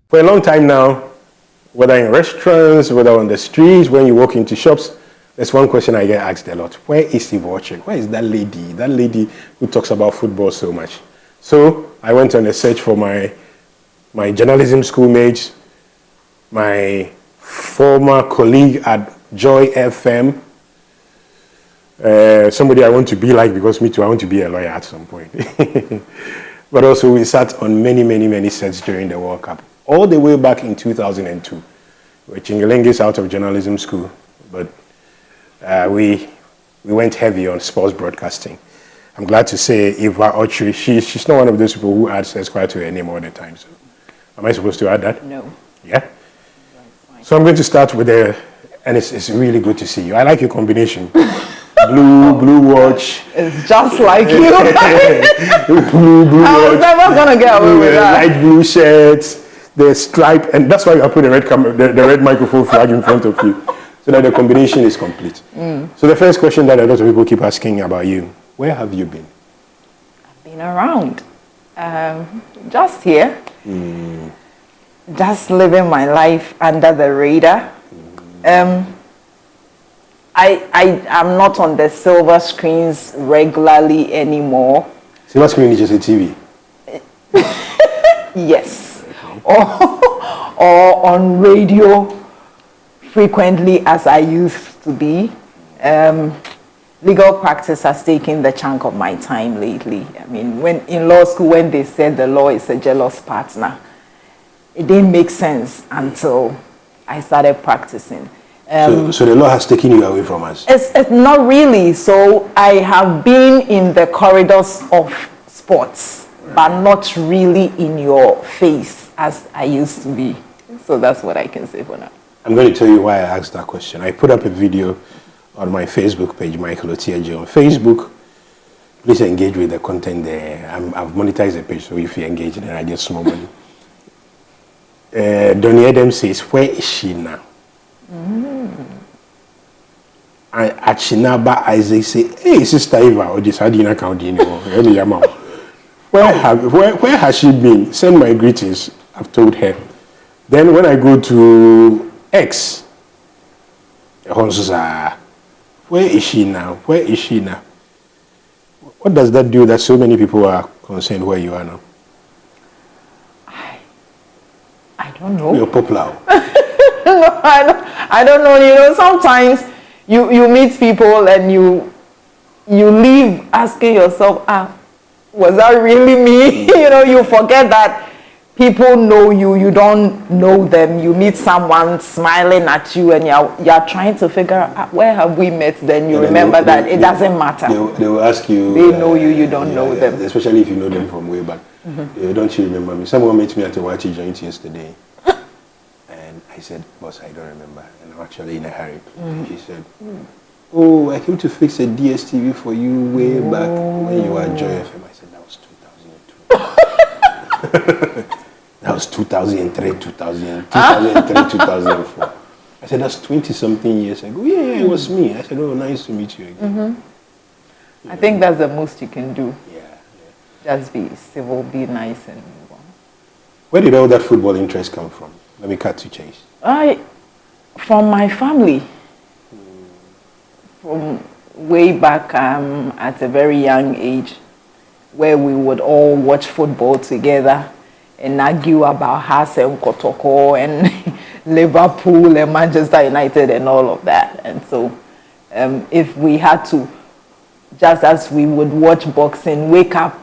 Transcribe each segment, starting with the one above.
For a long time now, whether in restaurants, whether on the streets, when you walk into shops, there's one question I get asked a lot. Where is Eva Okyere? Where is that lady who talks about football so much? So I went on a search for my journalism schoolmates, my former colleague at Joy FM, somebody I want to be like, because me too, I want to be a lawyer at some point. But also we sat on many sets during the World Cup, all the way back in 2002. We were chingalingis out of journalism school, but we went heavy on sports broadcasting. I'm glad to say Eva Okyere, she's not one of those people who adds Esquire to her name all the time. So am I supposed to add that? No. Yeah? So I'm going to start with and it's really good to see you. I like your combination. Blue watch. It's just like you. blue watch. I was never going to get away with that. Light blue shirts, the stripe, and that's why I put the red microphone flag in front of you, so that the combination is complete. So the first question that a lot of people keep asking about you, where have you been? I've been around. Just here. Just living my life under the radar. I'm not on the silver screens regularly anymore. Silver screen is just a TV? Yes. Or on radio frequently as I used to be. Legal practice has taken the chunk of my time lately. I mean, when in law school, when they said the law is a jealous partner, it didn't make sense until I started practicing. So the law has taken you away from us? It's not really. So I have been in the corridors of sports, but not really in your face as I used to be. So that's what I can say for now. I'm going to tell you why I asked that question. I put up a video on my Facebook page, Michael Otiaji on Facebook. Please engage with the content there. I've monetized the page, so if you engage, then I get small money. Donnie Adam says, where is she now? At Shinaba, Isaac say, hey, Sister Eva, or this, how do you not count anymore? Where has she been? Send my greetings, I've told her. Then when I go to X, where is she now? Where is she now? What does that do that so many people are concerned where you are now? I don't know. You're popular. No, I don't know. You know, sometimes you meet people and you leave asking yourself, was that really me? You know, you forget that people know you, you don't know them. You meet someone smiling at you and you're trying to figure out where have we met, then you remember that it doesn't matter. They will ask you. They know you, you don't know them. Especially if you know them from way back. Don't you remember me? Someone met me at a Wachi joint yesterday. And I said, boss, I don't remember. And I'm actually in a hurry. She said, oh, I came to fix a DSTV for you way back when you were at Joy FM. I said, that was 2002. That was 2003, 2004. I said, that's 20-something years ago. Yeah, it was me. I said, oh, nice to meet you again. I think that's the most you can do. Yeah. Just be civil, be nice, and move on. Where did all that football interest come from? Let me cut to chase. From my family. From way back at a very young age, where we would all watch football together and argue about Haas and Kotoko and Liverpool and Manchester United and all of that. And so if we had to, just as we would watch boxing, wake up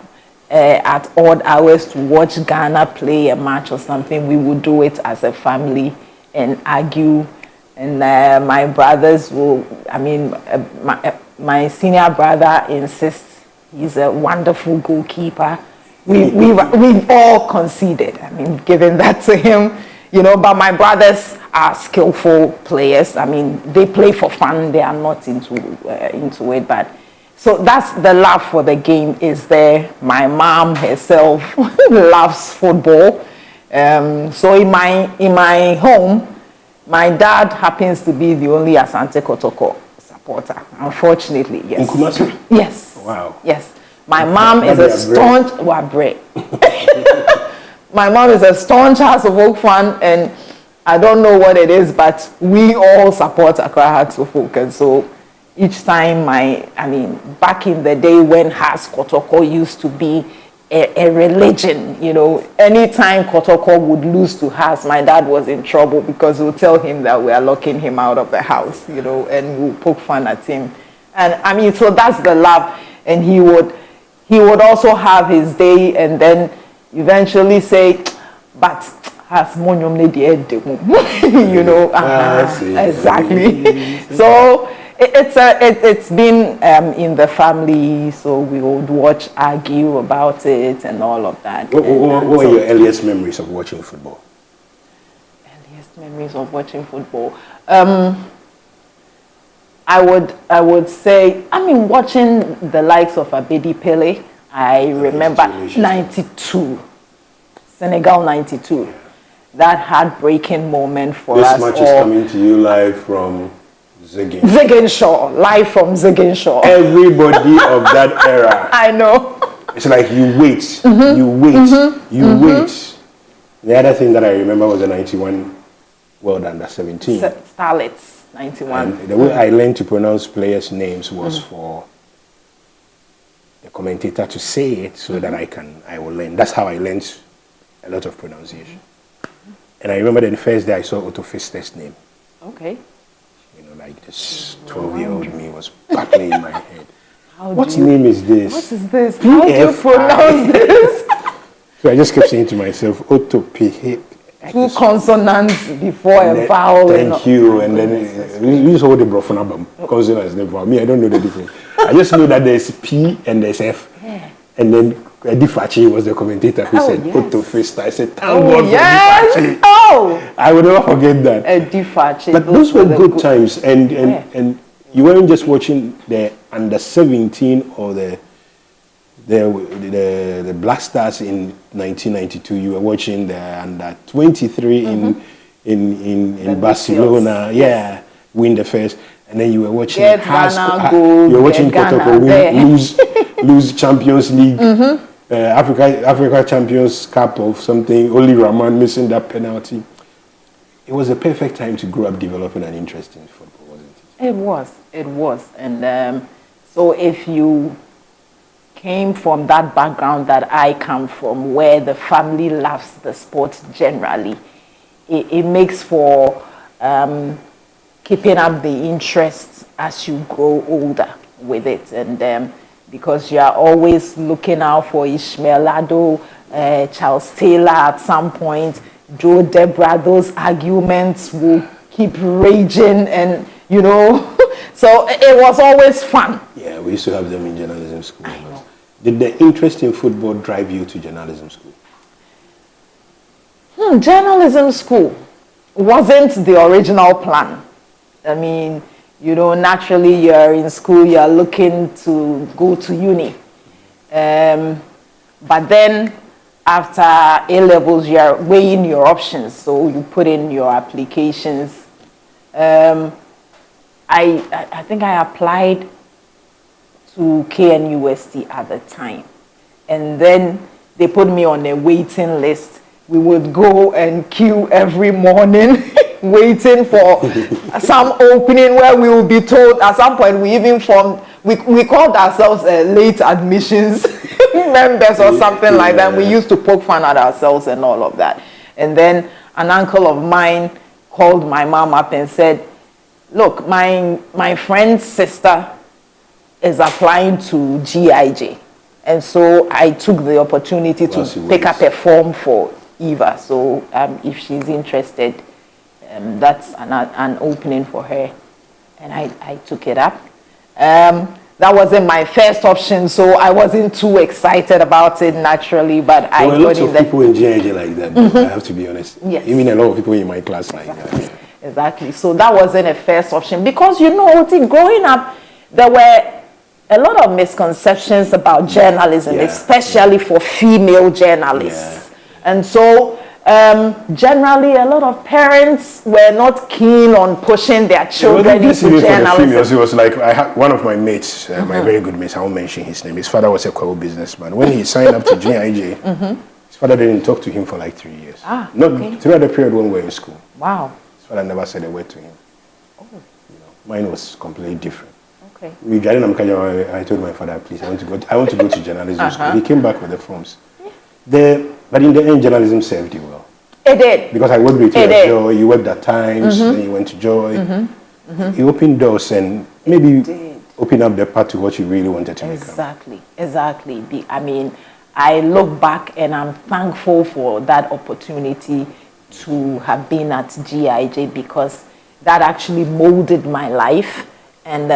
at odd hours to watch Ghana play a match or something, we would do it as a family and argue. And my brothers will, my senior brother insists he's a wonderful goalkeeper. We've all conceded, giving that to him, you know, but my brothers are skillful players. They play for fun, they are not into it, but so that's the love for the game is there. My mom herself loves football. So in my home, my dad happens to be the only Asante Kotoko supporter, unfortunately, yes. In Kumasi? Yes. Wow. Yes. My mom is a staunch Wabre. my mom is a staunch Hearts of Oak fan, and I don't know what it is, but we all support Accra Hearts of Oak. And so each time back in the day when Hearts Kotoko used to be a religion, you know, anytime Kotoko would lose to Hearts, my dad was in trouble because we'll tell him that we are locking him out of the house, you know, and we'll poke fun at him. And so that's the love. And he would also have his day and then eventually say, but has monyom lady, you know, exactly. So it's been in the family, so we would argue about it and all of that. What were your earliest memories of watching football? Earliest memories of watching football. I would say, watching the likes of Abedi Pele. I remember 92, Senegal 92. That heartbreaking moment for us all. This match is coming to you live from Ziguinchor, live from Ziguinchor. Everybody of that era. I know. It's like you wait, you wait. The other thing that I remember was the 91 World Under 17. Starlets, 91. And the way I learned to pronounce players' names was for the commentator to say it so that I will learn. That's how I learned a lot of pronunciation. And I remember that the first day I saw Otto Fister's name. Okay. You know, like this 12-year-old me was battling in my head. What name is this? What is this? How do you pronounce this? So I just kept saying to myself, Otto P. Two consonants before a vowel. Thank you. And then we use all the brofonabam. Consonants, the vowel. Me, I don't know the difference. I just know that there's P and there's F. Yeah. And then Eddie Fachi was the commentator who said Otto Fister. I said, thank God for Eddie Fachi. Oh! I will never forget that. Eddie Fachi. But those were good times. And you weren't just watching the under 17 or the Black Stars in 1992. You were watching the under 23 in Barcelona. Yeah, win the first. And then you were watching you were watching Kotoko lose Champions League, Africa Champions Cup of something. Only Rahman missing that penalty. It was a perfect time to grow up developing an interest in football, wasn't it? It was. And so if you came from that background that I come from, where the family loves the sport generally, it makes for keeping up the interest as you grow older with it. And because you are always looking out for Ishmael Ado, Charles Taylor at some point, Joe Debra, those arguments will keep raging and, you know, so it was always fun. Yeah, we used to have them in journalism school. I know. Did the interest in football drive you to journalism school? Journalism school wasn't the original plan. I mean, you know, naturally you're in school, you're looking to go to uni. But then after A-levels, you're weighing your options. So you put in your applications. I think I applied to KNUST at the time. And then they put me on a waiting list. We would go and queue every morning waiting for some opening where we will be told at some point we even formed, we called ourselves late admissions members or something like that. We used to poke fun at ourselves and all of that. And then an uncle of mine called my mom up and said, look, my friend's sister is applying to GIJ. And so I took the opportunity to pick up a form for Eva. So if she's interested, that's an opening for her. And I took it up. That wasn't my first option, so I wasn't too excited about it naturally, but I got in there. There were lots of people in GIJ like that, I have to be honest. Yes. Even a lot of people in my class like that. Exactly. So that wasn't a first option because, you know, growing up, there were a lot of misconceptions about journalism, especially for female journalists. And so generally a lot of parents were not keen on pushing their children into journalism. It was like I had one of my mates, my very good mates, I won't mention his name. His father was a co businessman. When he signed up to GIJ, His father didn't talk to him for like 3 years. Not okay. Throughout the period when we were in school. Wow. His father never said a word to him. Oh. Mine was completely different. Okay. I told my father, please, I want to go to journalism school. He came back with the forms. But in the end, journalism served you well. It did. Because I worked with you at Joy, you worked at Times, then you went to Joy. You opened doors and maybe opened up the path to what you really wanted to become. Exactly. I mean, I look back and I'm thankful for that opportunity to have been at GIJ because that actually molded my life. And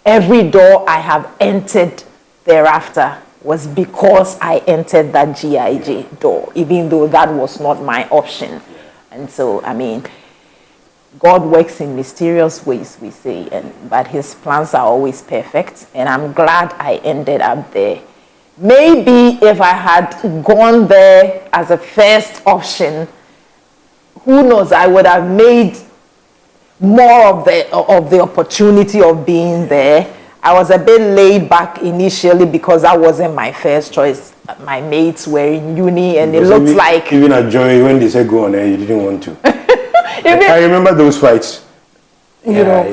every door I have entered thereafter was because I entered that GIJ door, even though that was not my option. And so, I mean, God works in mysterious ways, we say, but his plans are always perfect. And I'm glad I ended up there. Maybe if I had gone there as a first option, who knows, I would have made more of the opportunity of being there. I was a bit laid back initially because that wasn't my first choice. My mates were in uni and it looked like... Even at Joy, when they said go on there, you didn't want to. I remember those fights. You know,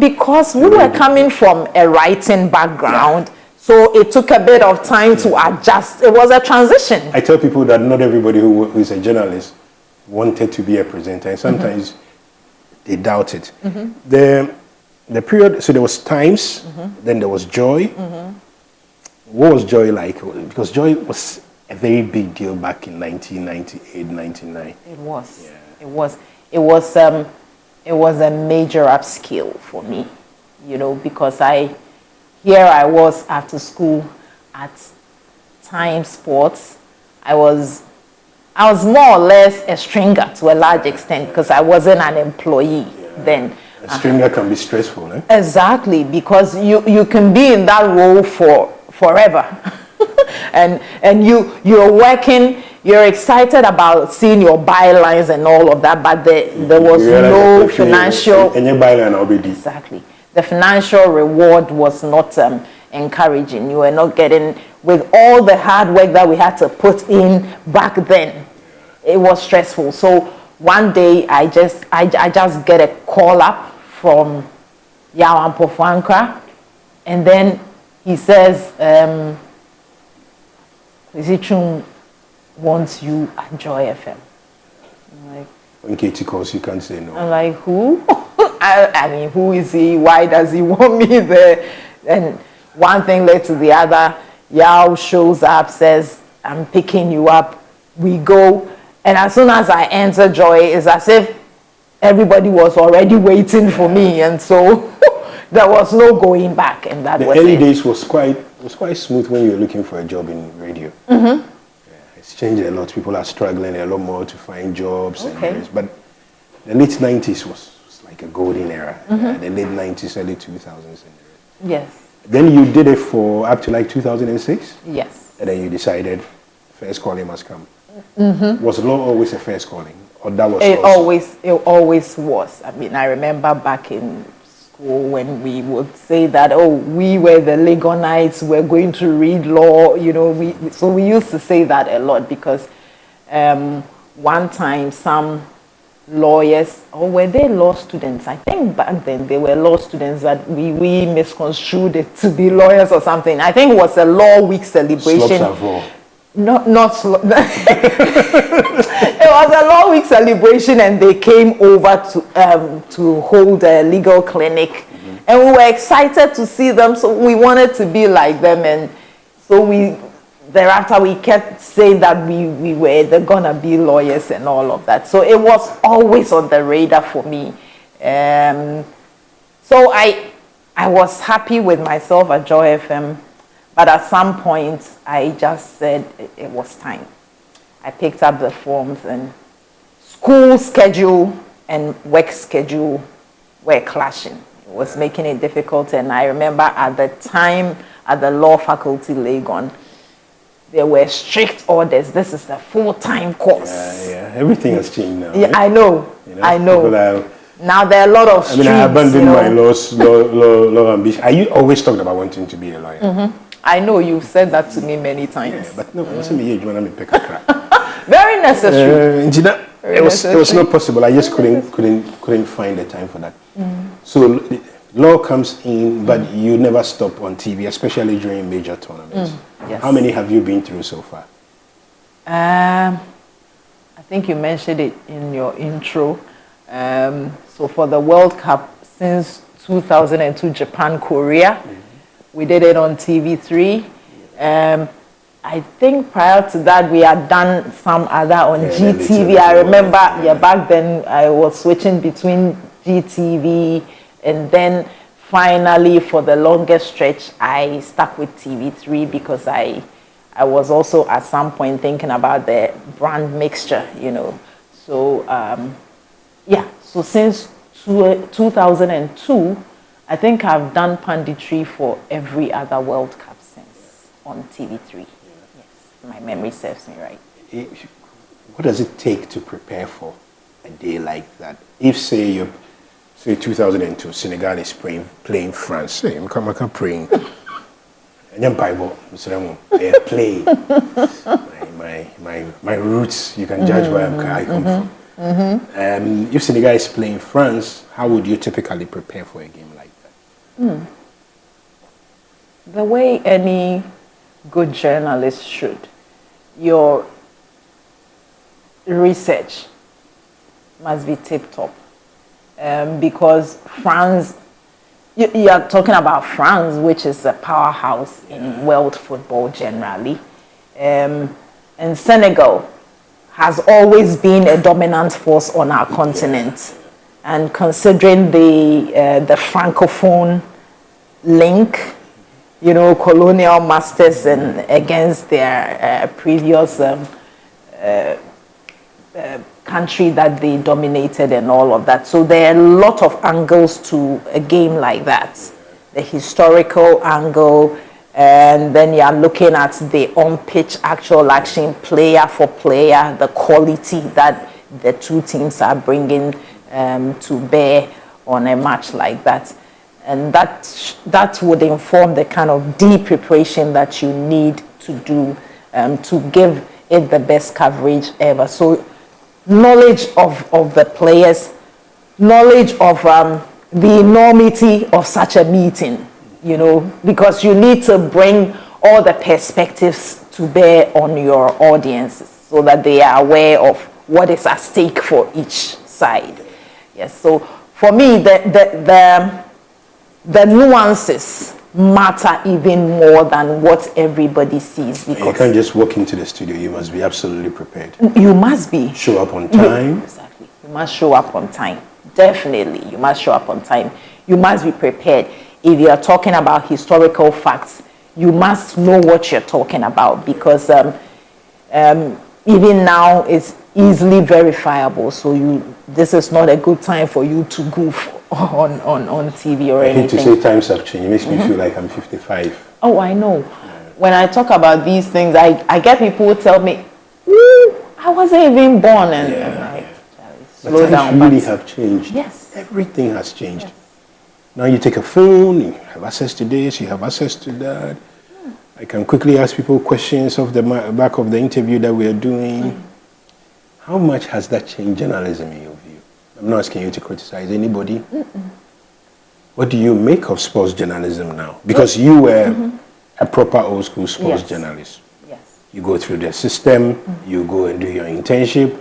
because we were coming from a writing background, so it took a bit of time to adjust. It was a transition. I tell people that not everybody who is a journalist wanted to be a presenter, and sometimes they doubt it. The period, so there was Times, then there was Joy. What was Joy like? Because Joy was a very big deal back in 1998, 99. It was. Yeah. It was a major upskill for me, you know, because here I was after school at Times Sports. I was more or less a stringer to a large extent because I wasn't an employee then. A stringer can be stressful, eh? Exactly, because you can be in that role for forever. and you're working, you're excited about seeing your bylines and all of that, but there was no financial... Exactly. The financial reward was not encouraging. You were not getting, with all the hard work that we had to put in back then, it was stressful. So one day I just get a call up from Yawan Pofuankra, and then he says, Kwesichum wants you at Joy FM. I'm like, when Katie calls, you can't say no. I'm like, who? I mean, who is he? Why does he want me there? And one thing led to the other. Yao shows up, says, I'm picking you up. We go. And as soon as I enter Joy, it's as if everybody was already waiting for me. And so there was no going back. And that was the early days was quite smooth when you were looking for a job in radio. It's changed a lot. People are struggling a lot more to find jobs. And but the late 90s was like a golden era. The late 90s, early 2000s. Yes. Then you did it for up to like 2006? Yes. And then you decided first calling must come. Was law always a first calling? Or that was it always was. I mean, I remember back in school when we would say that, oh, we were the Legonites, we're going to read law, you know, so we used to say that a lot because one time some lawyers, or were they law students? I think back then they were law students, but we misconstrued it to be lawyers or something. I think it was a law week celebration. Not it was a law week celebration, and they came over to hold a legal clinic, and we were excited to see them. So we wanted to be like them, and so thereafter we kept saying that we were gonna be lawyers and all of that. So it was always on the radar for me. So I was happy with myself at Joy FM. But at some point, I just said it was time. I picked up the forms, and school schedule and work schedule were clashing. It was making it difficult. And I remember at the time at the law faculty, Legon, there were strict orders. This is a full-time course. Yeah. Everything has changed now. Yeah, right? I know. Now there are a lot of streets. I abandoned my law ambition. You always talked about wanting to be a lawyer. I know you've said that to me many times. Yeah, but no, it wasn't me. You want to pick a crack. Very necessary. It was not possible. I just couldn't find the time for that. So law comes in, but you never stop on TV, especially during major tournaments. Yes. How many have you been through so far? I think you mentioned it in your intro. So for the World Cup, since 2002 Japan, Korea, we did it on TV3. I think prior to that, we had done some other on GTV. I remember, back then I was switching between GTV, and then finally, for the longest stretch, I stuck with TV3 because I was also at some point thinking about the brand mixture, So, so since 2002, I think I've done punditry for every other World Cup since on TV3. My memory serves me right. What does it take to prepare for a day like that? If, say 2002, Senegal is playing France. Say, I'm praying. And Bible, play. My roots, you can judge where I come from. If Senegal is playing France, how would you typically prepare for a game like that? The way any good journalist should. Your research must be tip-top. Because France, you are talking about France, which is a powerhouse in world football generally. And Senegal has always been a dominant force on our continent. And considering the Francophone link, colonial masters and against their previous country that they dominated and all of that. So there are a lot of angles to a game like that. The historical angle, and then you are looking at the on-pitch actual action, player for player, the quality that the two teams are bringing to bear on a match like that. And that would inform the kind of deep preparation that you need to do to give it the best coverage ever. So knowledge of the players, knowledge of the enormity of such a meeting, because you need to bring all the perspectives to bear on your audiences so that they are aware of what is at stake for each side. Yes, so for me, the nuances matter even more than what everybody sees. Because you can't just walk into the studio. You must be absolutely prepared. You must be. Show up on time. Exactly. You must show up on time. Definitely. You must show up on time. You must be prepared. If you are talking about historical facts, you must know what you're talking about, because even now it's easily verifiable. So this is not a good time for you to goof on TV or anything. I hate to say times have changed. It makes me feel like I'm 55. Oh, I know. When I talk about these things, I get people who tell me, I wasn't even born. And slow down. Times really have changed. Yes. Everything has changed. Yes. Now you take a phone, you have access to this, you have access to that. I can quickly ask people questions off the back of the interview that we are doing. How much has that changed journalism in your view? I'm not asking you to criticize anybody. What do you make of sports journalism now? Because you were a proper old school sports journalist. Yes. You go through the system, you go and do your internship,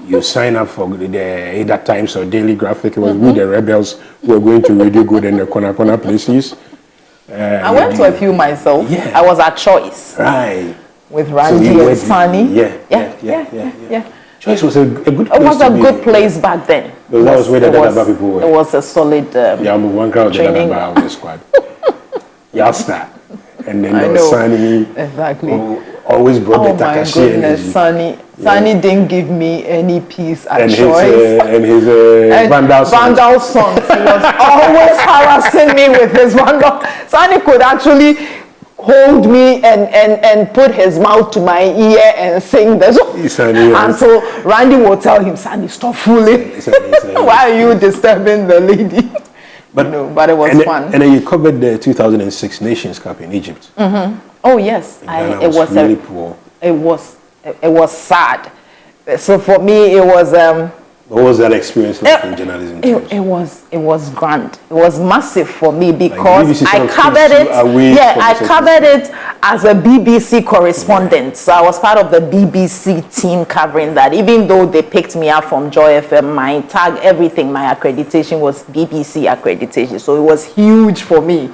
you sign up for the either Times or Daily Graphic. It was we, the rebels, who were going to Radio Good and the corner places. I went to a few myself. Yeah. I was at Choice. Right. With Randy and Sunny. Yeah. Choice was a good place. It was a good place back then. But that was where the Dadaba people were. It was a solid one crowd training. The Dadaba squad. Yasta. And then there was Sunny. Exactly. Who always brought the Takashi. Oh my goodness, Sunny. Sunny didn't give me any peace at Choice. And his Vandal songs. He was always harassing me with his Vandal. Sunny could actually hold me and put his mouth to my ear and sing the song. And so Randy will tell him, Sunny, stop fooling. Why are you disturbing the lady? but it was fun. And then you covered the 2006 Nations Cup in Egypt. Oh yes, It was really poor. It was sad. So for me, it was. What was that experience like in journalism? It was grand. It was massive for me because like I covered it. Yeah, I covered it as a BBC correspondent. Yeah. So I was part of the BBC team covering that. Even though they picked me up from Joy FM, my tag, everything, my accreditation was BBC accreditation. So it was huge for me,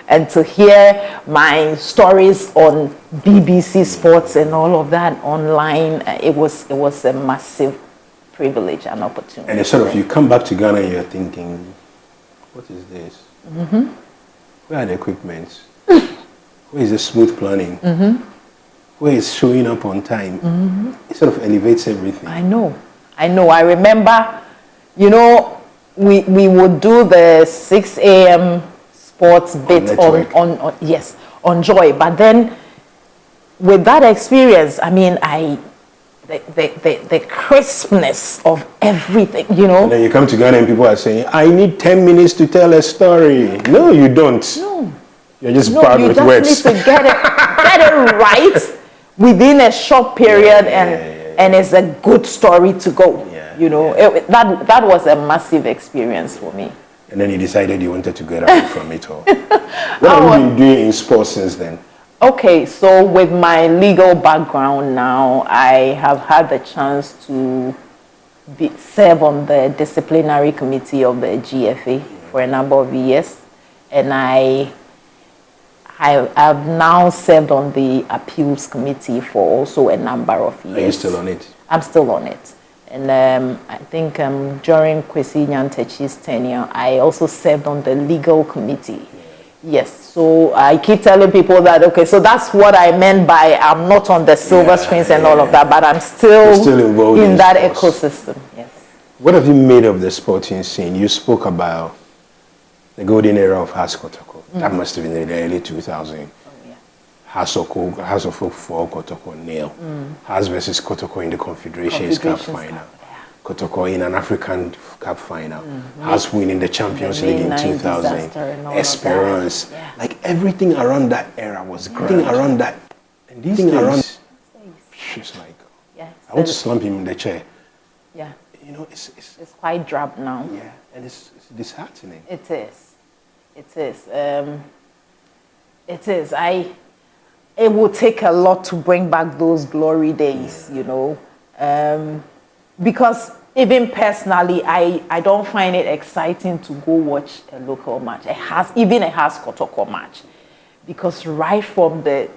and to hear my stories on BBC Sports and all of that online, it was a massive privilege and opportunity. And it's sort of, you come back to Ghana and you're thinking, what is this? Where are the equipments? Where is the smooth planning? Where is showing up on time? It sort of elevates everything. I know. I remember, we would do the 6 a.m. sports bit on Joy. But then with that experience, I mean, the crispness of everything, And then you come to Ghana and people are saying, I need 10 minutes to tell a story. No, you don't. No. You're just bad with words. You just need to get it right within a short period, and it's a good story to go. That was a massive experience for me. And then you decided you wanted to get away from it all. What have you been doing in sports since then? Okay, so with my legal background now, I have had the chance to serve on the disciplinary committee of the GFA for a number of years, and I have now served on the appeals committee for also a number of years. Are you still on it? I'm still on it. And I think during Kwesi Nyantechi's tenure, I also served on the legal committee. Yes, so I keep telling people that, okay, so that's what I meant by I'm not on the silver screens and all of that, but I'm still involved in that ecosystem. Yes. What have you made of the sporting scene? You spoke about the golden era of Has Kotoko. That must have been in the early 2000s. Has of Folk 4, Kotoko nil. Has versus Kotoko in the Confederations Cup final. Kotoko in an African Cup final. Has winning the Champions League in 2000. Esperance. Like everything around that era was great. And these things, she's like, I want to slump him in the chair. Yeah. It's quite drab now. Yeah, and it's disheartening. It is. It is. It will take a lot to bring back those glory days, because even personally, I don't find it exciting to go watch a local match. Even a Has Kotoko match, because right from the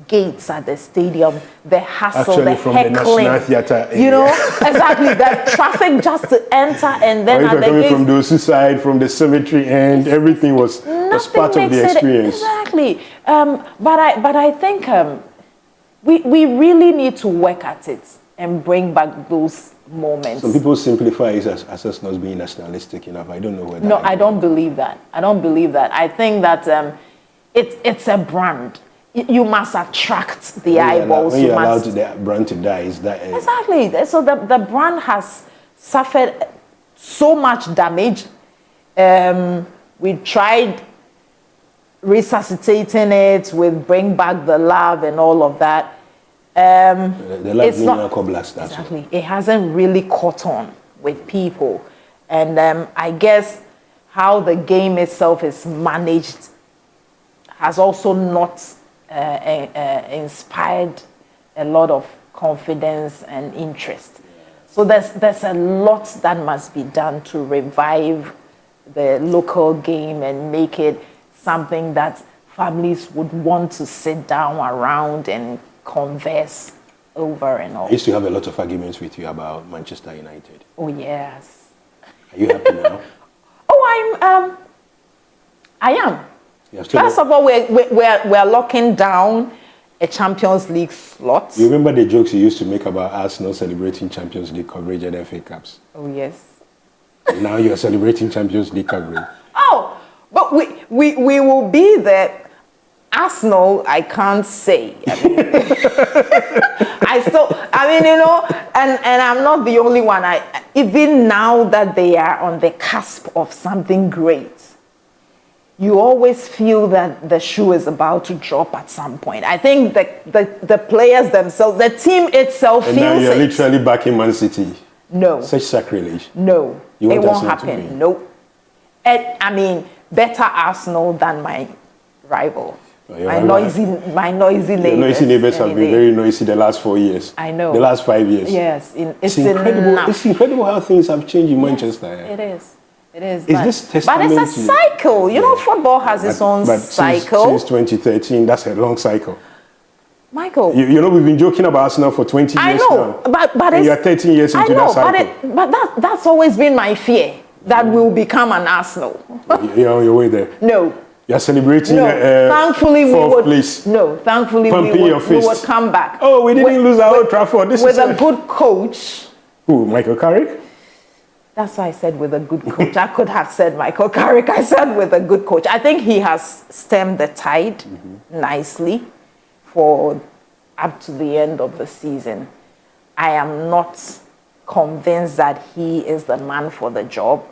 gates at the stadium, the hassle, the heckling, the National Theatre area. Exactly, the traffic just to enter, and then at the coming gates, from the side, from the cemetery end, everything was part of the experience. Exactly, but I think we really need to work at it and bring back those moments. Some people simplify it as us not being nationalistic enough. I don't know whether. No, I don't believe that. I think that it's a brand. You must attract the eyeballs. When you're allowed the brand to die, is that exactly? So the brand has suffered so much damage. We tried resuscitating it with Bring Back the Love and all of that. The love it's not exactly. It hasn't really caught on with people, and I guess how the game itself is managed has also not inspired a lot of confidence and interest. So there's a lot that must be done to revive the local game and make it something that families would want to sit down around and converse over and all. I used to have a lot of arguments with you about Manchester United. Oh yes. Are you happy now? I am. First of all, we're locking down a Champions League slot. You remember the jokes you used to make about Arsenal celebrating Champions League coverage at FA Cups? Oh yes. Now you're celebrating Champions League coverage. Oh, but we will be there. Arsenal, I can't say. I mean, and I'm not the only one. Even now that they are on the cusp of something great, you always feel that the shoe is about to drop at some point. I think the players themselves, the team itself and feels now you're it. literally back in Man City. No. Such sacrilege. No. You want it won't Arsenal to happen. win? Nope. I mean, better Arsenal than my rival. My noisy neighbors. Your noisy neighbors have been very noisy the last 4 years. I know. The last 5 years. Yes. It's incredible. Enough. It's incredible how things have changed in Manchester. It is. It is. Is this testament but it's a cycle. You know, football has its own cycle. Since 2013, that's a long cycle. Michael. You know, we've been joking about Arsenal for 20 years now. I know, but and you're 13 years into that cycle. But that's always been my fear, that we'll become an Arsenal. You're on your way there. No. You're celebrating thankfully fourth place. No, thankfully we would come back. Oh, we didn't lose our Old Trafford. With a good coach. Who, Michael Carrick? That's why I said with a good coach. I could have said Michael Carrick. I said with a good coach. I think he has stemmed the tide nicely for up to the end of the season. I am not convinced that he is the man for the job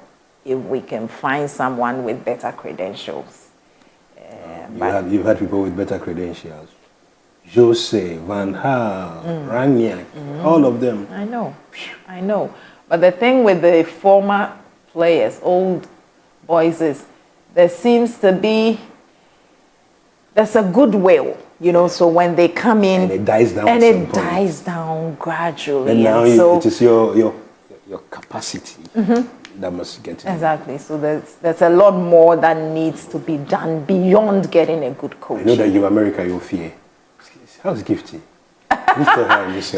if we can find someone with better credentials. You've had people with better credentials. Jose, Van Gaal, Raniak, all of them. I know. But the thing with the former players, old boys, is there seems to be, there's a goodwill, so when they come in. And it dies down. And it dies down gradually. And now so, it is your capacity that must get in. Exactly. So there's a lot more that needs to be done beyond getting a good coach. I know that you America, you fear. How's Gifty?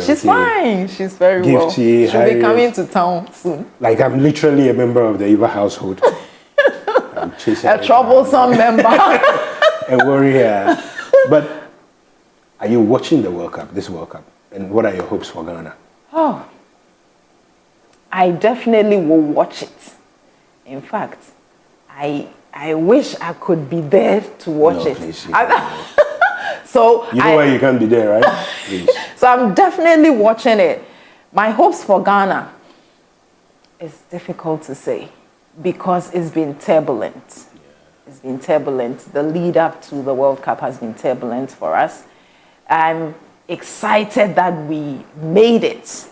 She's fine. She's very well. She'll be coming to town soon. Like I'm literally a member of the Eva household. I'm chasing a troublesome member. A warrior. But are you watching the World Cup, this World Cup? And what are your hopes for Ghana? Oh, I definitely will watch it. In fact, I wish I could be there to watch it. Please, so you know why you can't be there, right? Please. So I'm definitely watching it. My hopes for Ghana is difficult to say because it's been turbulent. Yeah. It's been turbulent. The lead up to the World Cup has been turbulent for us. I'm excited that we made it.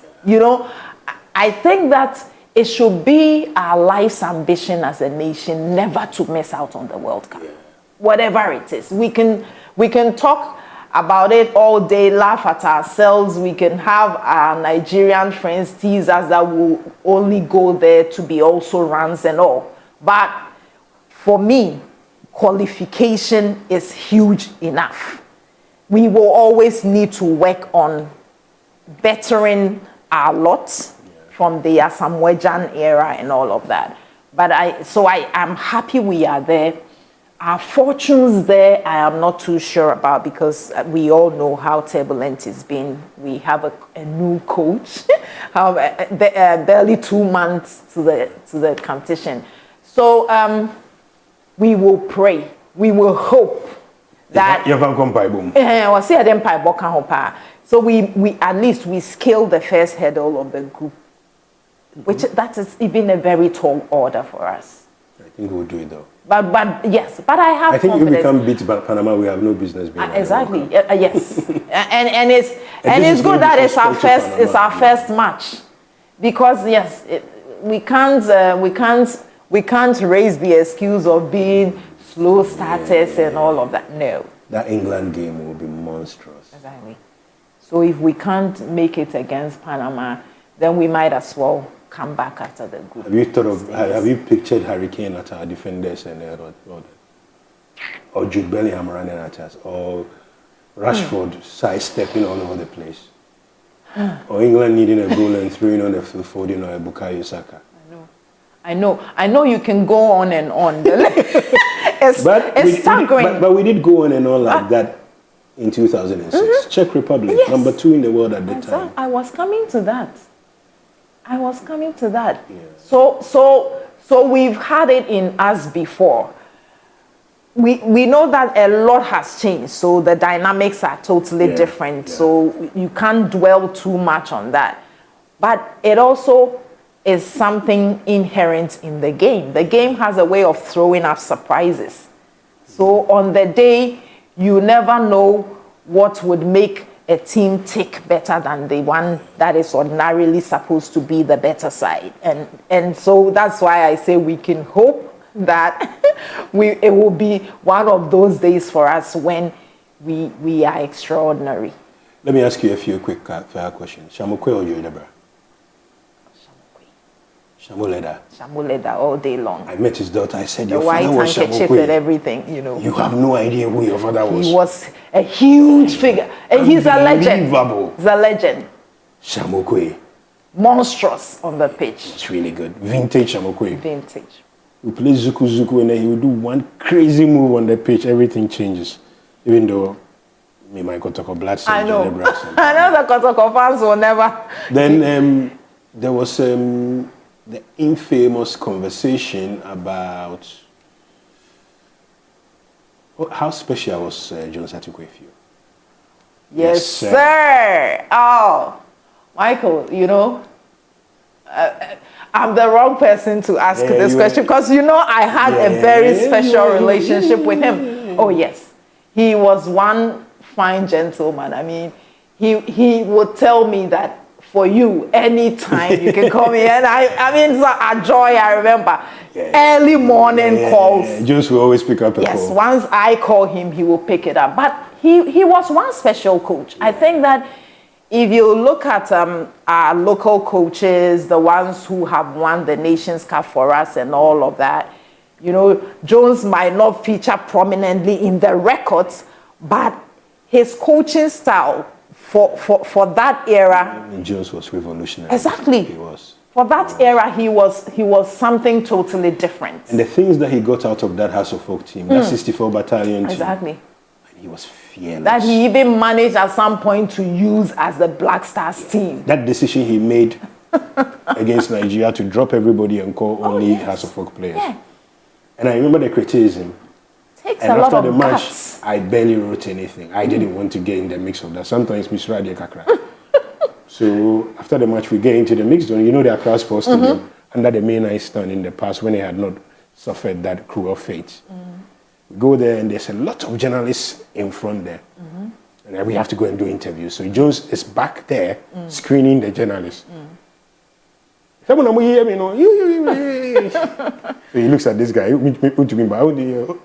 I think that it should be our life's ambition as a nation never to miss out on the World Cup. Yeah. Whatever it is. We can talk about it all day, laugh at ourselves. We can have our Nigerian friends tease us that we'll only go there to be also runs and all. But for me, qualification is huge enough. We will always need to work on bettering our lot from the Asamoah era and all of that. But I am happy we are there. Our fortunes there, I am not too sure about because we all know how turbulent it's been. We have a new coach, barely 2 months to the competition. So we will pray. We will hope that. So we at least we scale the first hurdle of the group, which that is even a very tall order for us. I think we'll do it though. But I think if we can't beat Panama, we have no business being exactly. Yes, and it's good that it's our first match, because yes, we can't raise the excuse of being slow starters and all of that. No. That England game will be monstrous. Exactly. So if we can't make it against Panama, then we might as well come back after the group. Have you pictured Harry Kane at our defenders and or Jude Bellingham running at us, or Rashford sidestepping all over the place, or England needing a goal and throwing on a Phil Foden or a Bukayo Saka? I know you can go on and on. It's staggering. But we did go on and on like that in 2006. Czech Republic, yes. Number 2 in the world at the time. I was coming to that. Yeah. So we've had it in us before. we know that a lot has changed, so the dynamics are totally different. So you can't dwell too much on that. But it also is something inherent in the game. The game has a way of throwing up surprises. So on the day, you never know what would make a team tick better than the one that is ordinarily supposed to be the better side. And so that's why I say we can hope that it will be one of those days for us when we are extraordinary. Let me ask you a few quick fair questions. Shamukwe or Yoruba? Shamuleda. Shamuleda all day long. I met his daughter. I said, your father was Shamukwe. And everything, you know. You have no idea who your father was. He was a huge figure. And he's a legend. He's a legend. Shamukwe. Monstrous on the pitch. It's really good. Vintage Shamukwe. Vintage. We play Zuku Zuku and then he will do one crazy move on the pitch. Everything changes. Even though me, my Kotoko blood cells. I know. I know the Kotoko fans will never. Then there was the infamous conversation about how special was Jones Atukwe for you? Yes, sir. Oh, Michael, you know, I'm the wrong person to ask this question because, you know, I had a very special relationship with him. Oh, yes. He was one fine gentleman. I mean, he would tell me that for you, anytime you can call me. And I mean, it's a joy, I remember. Early morning calls. Jones will always pick up a call. Yes, once I call him, he will pick it up. But he was one special coach. I think that if you look at our local coaches, the ones who have won the Nations Cup for us and all of that, you know, Jones might not feature prominently in the records, but his coaching style for that era. Jones was revolutionary. Exactly. He was. For that era, he was something totally different. And the things that he got out of that House of Folk team, that 64 battalion team. Exactly. And he was fearless. That he even managed at some point to use as the Black Stars team. That decision he made against Nigeria to drop everybody and call only House of Folk players. Yeah. And I remember the criticism. Takes and a lot of the match, guts. I barely wrote anything. I didn't want to get in the mix of that. Sometimes Mr. Adi Kakra. So after the match, we get into the mix zone. You know, the Accra Sports Stadium under the main ice stand in the past when they had not suffered that cruel fate. We go there and there's a lot of journalists in front there. And then we have to go and do interviews. So Jones is back there screening the journalists. So he looks at this guy.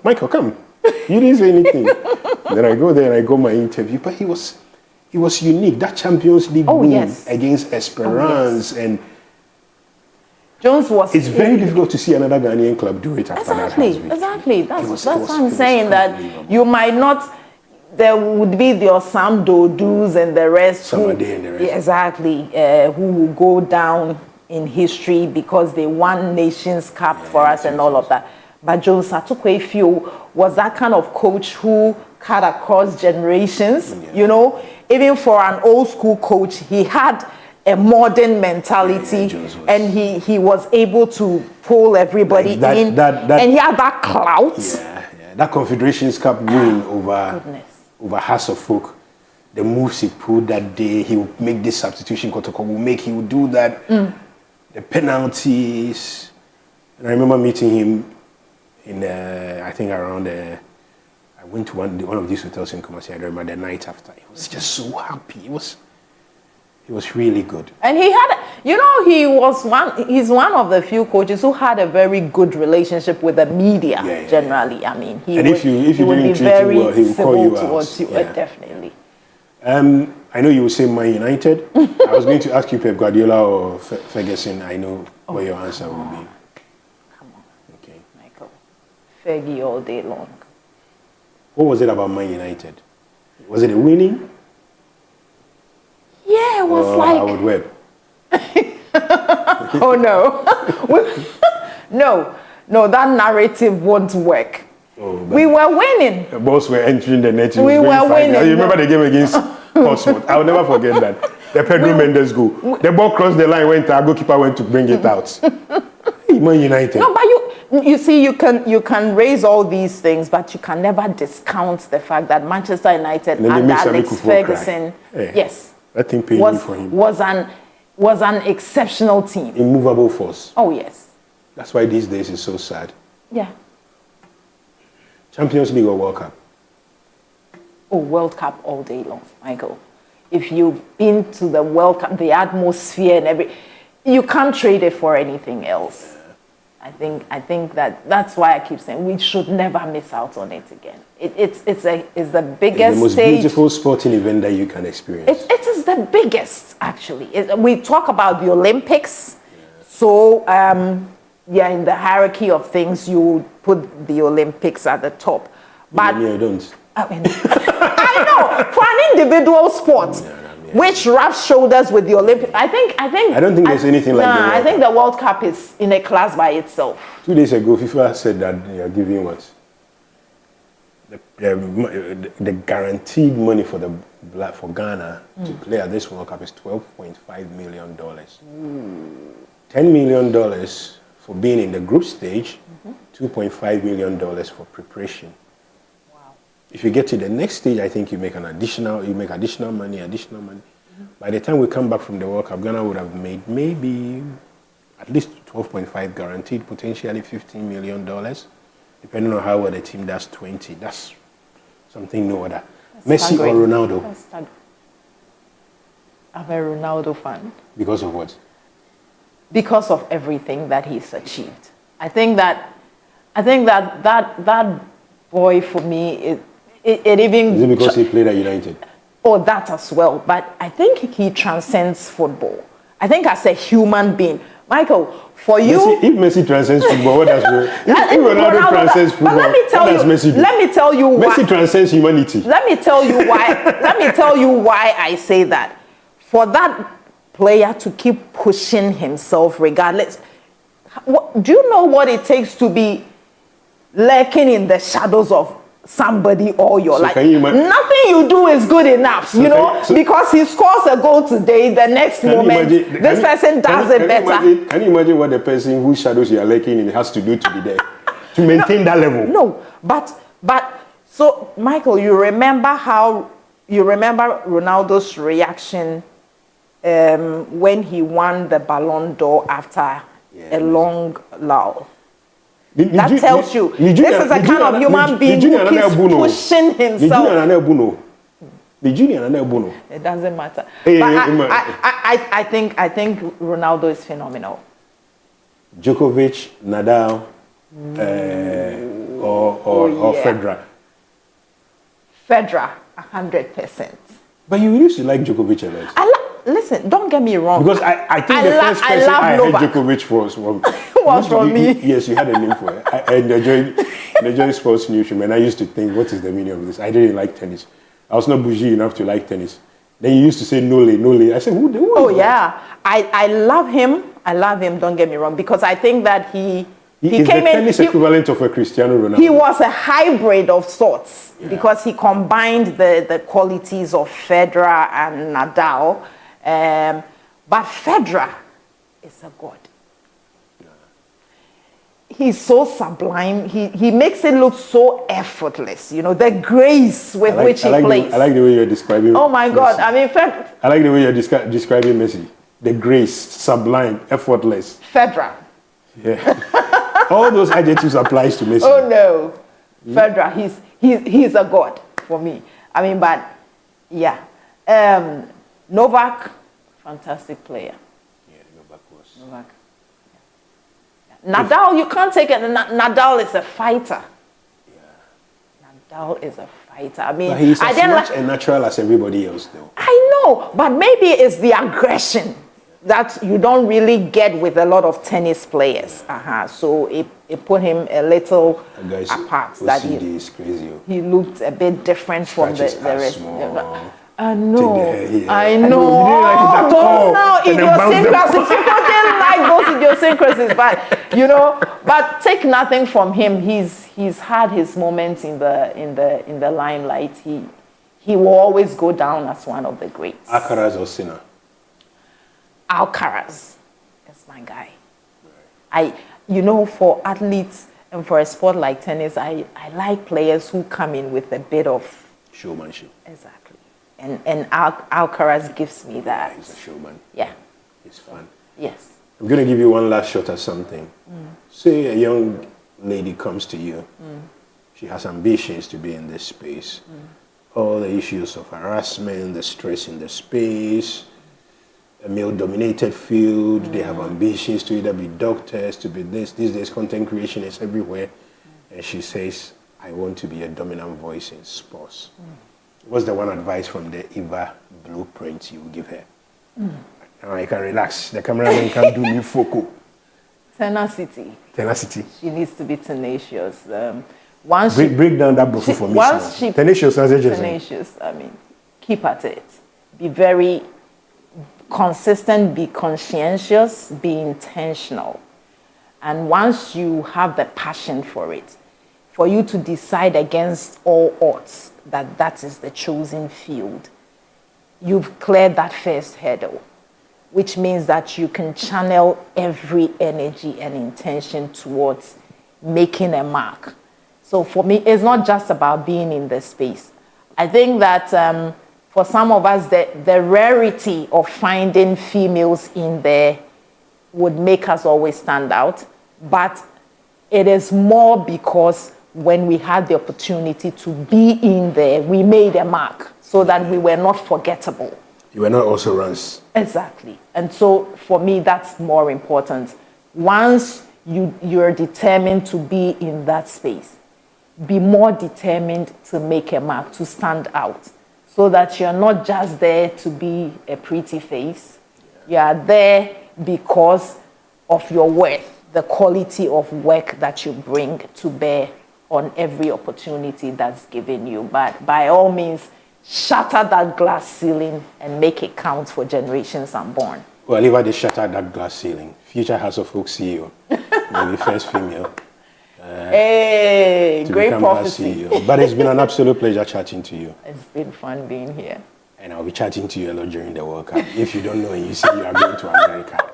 Michael, come. You didn't say anything. Then I go there and I got my interview. But he was unique. That Champions League win against Esperance and Jones was. It's very difficult to see another Ghanaian club do it after that. Exactly. That's what I'm saying. That you might not. There would be the Osam Dodus and the rest. Exactly. Who will go down in history because they won Nations Cup for us and all of that. But Jones Atukwe was that kind of coach who cut across generations. You know, even for an old school coach, he had a modern mentality, and he was able to pull everybody in, and he had that clout. That Confederations Cup win over House of Folk, the moves he pulled that day, he would make this substitution, he would do that, the penalties. And I remember meeting him in I think around I went to one of these hotels in Kumasi. I remember the night after. He was just so happy. He was really good. And he had, you know, he's one of the few coaches who had a very good relationship with the media generally. I mean, he would be very civil towards you. Definitely. I know you will say Man United. I was going to ask you Pep Guardiola or Ferguson. I know what your answer will be. Come on. Okay. Michael. Fergie all day long. What was it about Man United? Was it a winning? Yeah, it was like Howard Webb. Oh no. No, that narrative won't work. We were winning. The balls were entering the net. We were winning. You remember the game against Portsmouth? I'll never forget that. The Pedro Mendes goal. The ball crossed the line, our goalkeeper went to bring it out. Man United. No, but You see, you can raise all these things, but you can never discount the fact that Manchester United under Alex Ferguson, yes, that thing paid for him. was an exceptional team. Immovable force. Oh yes. That's why these days it's so sad. Yeah. Champions League or World Cup? Oh, World Cup all day long, Michael. If you've been to the World Cup, the atmosphere and you can't trade it for anything else. I think that's why I keep saying we should never miss out on it again. It's the biggest it's the most stage. beautiful sporting event that you can experience. It is the biggest, actually. We talk about the Olympics, so in the hierarchy of things, you put the Olympics at the top. But I don't. I know, for an individual sport, which rubs shoulders with the Olympics. I don't think there's anything like that. I think the World Cup is in a class by itself. 2 days ago, FIFA said that they are giving what? The guaranteed money for Ghana to play at this World Cup is $12.5 million. $10 million for being in the group stage, $2.5 million for preparation. If you get to the next stage, I think you make additional money. By the time we come back from the World Cup, Ghana would have made maybe at least 12.5 guaranteed, potentially $15 million, depending on how well the team does 20. That's something no other. Messi or Ronaldo? I'm a Ronaldo fan. Because of what? Because of everything that he's achieved. I think that boy for me it even... Is it because he played at United? Oh, that as well. But I think he transcends football. I think as a human being. Michael, for you... If Messi transcends football, what does... if Ronaldo transcends football, what does Messi do? Let me tell you why... Messi transcends humanity. Let me tell you why I say that. For that player to keep pushing himself regardless... Do you know what it takes to be lurking in the shadows of somebody all your life? Nothing you do is good enough, because he scores a goal today, the next moment, this person does it better. Can you imagine what the person whose shadows you are lurking in has to do to be there, to maintain that level? No, but, so, Michael, you remember Ronaldo's reaction when he won the Ballon d'Or after a long lull? That tells you this is a kind of human being who keeps pushing himself. It doesn't matter. But I think Ronaldo is phenomenal. Djokovic, Nadal, or Federer. Federer, 100%. But you used to like Djokovic a lot. Listen, don't get me wrong. Because I think the first person I heard Djokovic was from me. Yes, you had a name for it. I enjoyed sports news, and I used to think, what is the meaning of this? I didn't like tennis. I was not bougie enough to like tennis. Then you used to say Nole. I said, who is that? I love him. I love him, don't get me wrong, because I think that he is the tennis equivalent of a Cristiano Ronaldo. He was a hybrid of sorts, because he combined the qualities of Federer and Nadal. But Federer is a god. He's so sublime. He makes it look so effortless. The grace with which he plays. I like the way you're describing. Oh my God! Messi. I mean, I like the way you're describing Messi. The grace, sublime, effortless. Federer. Yeah. All those adjectives applies to Messi. Oh no, Federer. He's a god for me. I mean, but yeah. Novak, fantastic player. Yeah, Novak. Yeah. Nadal, you can't take it. Nadal is a fighter. Yeah. Nadal is a fighter. I mean, but he's as much a natural as everybody else, though. I know, but maybe it's the aggression that you don't really get with a lot of tennis players. So it put him a little apart. That is crazy. He looked a bit different from the rest. I know. You didn't like it those now idiosyncrasies. People didn't like those idiosyncrasies, but take nothing from him. He's had his moments in the limelight. He will always go down as one of the greats. Alcaraz or Sinner? Alcaraz is my guy. you know, for athletes and for a sport like tennis, I like players who come in with a bit of showmanship. Exactly. And Alcaraz gives me that. Yeah, he's a showman. Yeah. It's fun. Yes. I'm going to give you one last shot at something. Say a young lady comes to you. She has ambitions to be in this space. All the issues of harassment, the stress in the space, a male-dominated field. They have ambitions to either be doctors, to be this. These days, content creation is everywhere. And she says, I want to be a dominant voice in sports. What's the one advice from the Eva blueprint you will give her? Now I can relax. The cameraman can do me focal. Tenacity. Tenacity. She needs to be tenacious. Once break down that book for me. Once she tenacious, I mean, keep at it. Be very consistent, be conscientious, be intentional. And once you have the passion for it, for you to decide against all odds that that is the chosen field, you've cleared that first hurdle, which means that you can channel every energy and intention towards making a mark. So for me, it's not just about being in the space. I think that for some of us, the rarity of finding females in there would make us always stand out. But it is more because when we had the opportunity to be in there, we made a mark so that we were not forgettable. You were not also runs. Exactly. And so for me, that's more important. Once you're determined to be in that space, be more determined to make a mark, to stand out, so that you're not just there to be a pretty face. You are there because of your worth, the quality of work that you bring to bear on every opportunity that's given you. But by all means, shatter that glass ceiling and make it count for generations unborn. Well, Eva, they shattered that glass ceiling. Future House of Folk CEO. Maybe first female. Hey, great prophecy. But it's been an absolute pleasure chatting to you. It's been fun being here. And I'll be chatting to you a lot during the World Cup. If you don't know and you say you are going to America,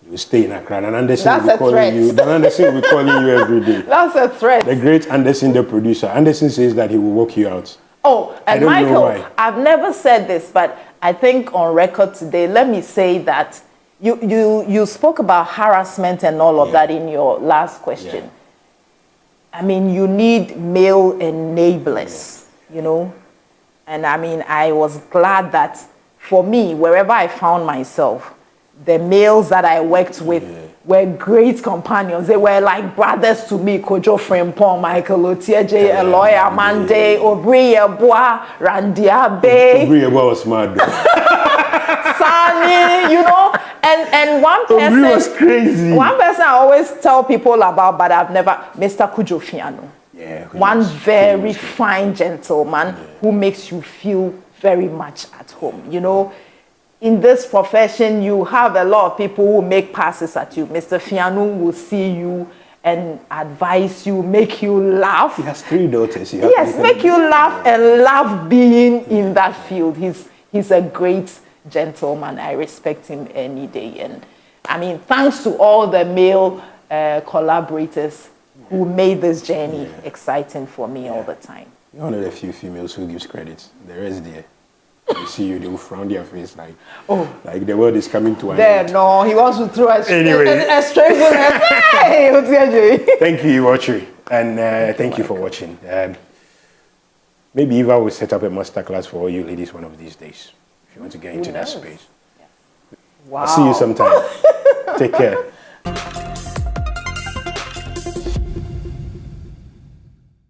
you stay in Accra. And Anderson will be calling you. Dan Anderson will be calling you every day. That's a threat. The great Anderson, the producer. Anderson says that he will walk you out. Oh, and Michael, I've never said this, but I think on record today, let me say that you spoke about harassment and all of that in your last question. Yeah. I mean, you need male enablers, you know. And I mean, I was glad that for me, wherever I found myself, the males that I worked with were great companions. They were like brothers to me. Kojo Frimpong, Michael Otiaje, Eloy Amande, Obri Yeboah, Randy Abe. Obri Yeboah was mad though. Sani, you know, and one person. Obri was crazy. One person I always tell people about, but I've never, Mr. Kujo Fiano. Yeah, one very fine gentleman who makes you feel very much at home, you know. In this profession, you have a lot of people who make passes at you. Mr. Fianu will see you and advise you, make you laugh. He has 3 daughters. Yes, make you laugh and love being in that field. He's a great gentleman. I respect him any day. And I mean, thanks to all the male collaborators who made this journey exciting for me all the time. You're one of the few females who gives credit. The rest there. You see you, they will frown their face like, like the world is coming to an end. No, he wants to throw a straight bullet. Thank you, Eva Okyere, and thank you for watching. Maybe Eva will set up a masterclass for all you ladies one of these days, if you want to get into that space. Wow. I'll see you sometime. Take care.